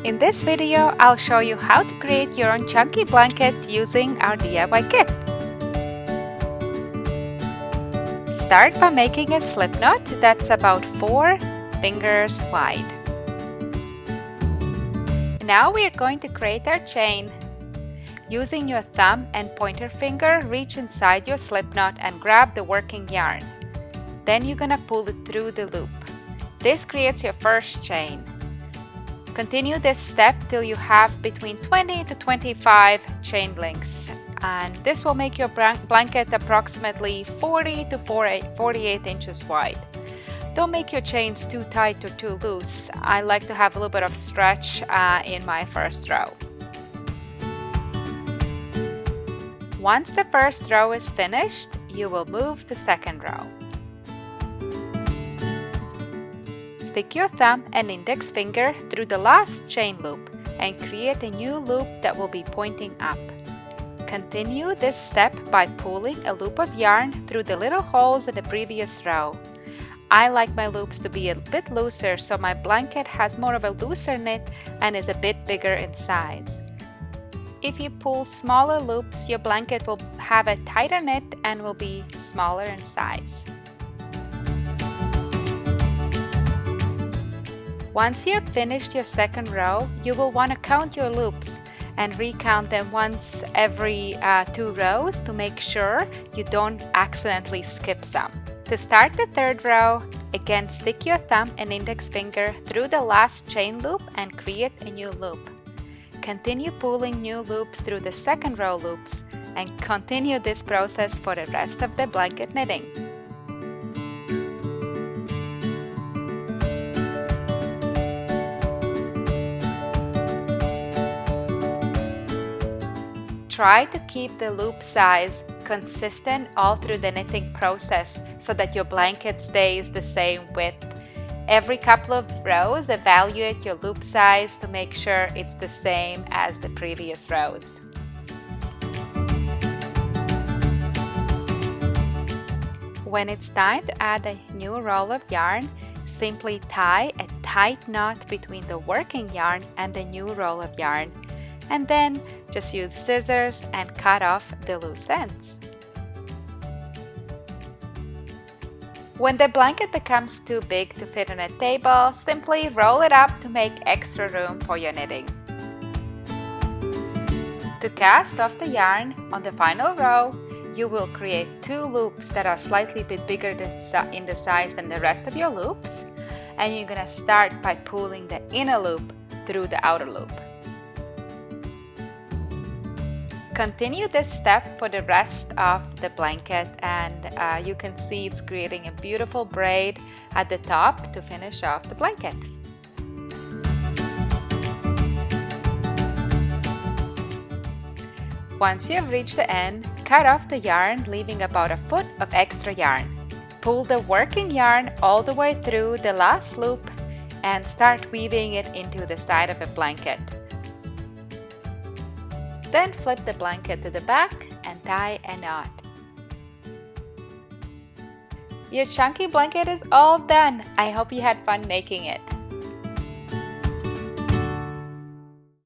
In this video, I'll show you how to create your own chunky blanket using our DIY kit. Start by making a slip knot that's about 4 fingers wide. Now we are going to create our chain. Using your thumb and pointer finger, reach inside your slip knot and grab the working yarn. Then you're going to pull it through the loop. This creates your first chain. Continue this step till you have between 20 to 25 chain links, and this will make your blanket approximately 40 to 48 inches wide. Don't make your chains too tight or too loose. I like to have a little bit of stretch in my first row. Once the first row is finished, you will move the second row. Stick your thumb and index finger through the last chain loop and create a new loop that will be pointing up. Continue this step by pulling a loop of yarn through the little holes in the previous row. I like my loops to be a bit looser, so my blanket has more of a looser knit and is a bit bigger in size. If you pull smaller loops, your blanket will have a tighter knit and will be smaller in size. Once you have finished your second row, you will want to count your loops and recount them once every 2 rows to make sure you don't accidentally skip some. To start the third row, again stick your thumb and index finger through the last chain loop and create a new loop. Continue pulling new loops through the second row loops and continue this process for the rest of the blanket knitting. Try to keep the loop size consistent all through the knitting process so that your blanket stays the same width. Every couple of rows, evaluate your loop size to make sure it's the same as the previous rows. When it's time to add a new roll of yarn, simply tie a tight knot between the working yarn and the new roll of yarn, and then just use scissors and cut off the loose ends. When the blanket becomes too big to fit on a table, simply roll it up to make extra room for your knitting. To cast off the yarn on the final row, you will create 2 loops that are slightly bit bigger in the size than the rest of your loops, and you're going to start by pulling the inner loop through the outer loop. Continue this step for the rest of the blanket, and you can see it's creating a beautiful braid at the top to finish off the blanket. Once you have reached the end, cut off the yarn, leaving about a foot of extra yarn. Pull the working yarn all the way through the last loop and start weaving it into the side of a blanket. Then flip the blanket to the back and tie a knot. Your chunky blanket is all done. I hope you had fun making it.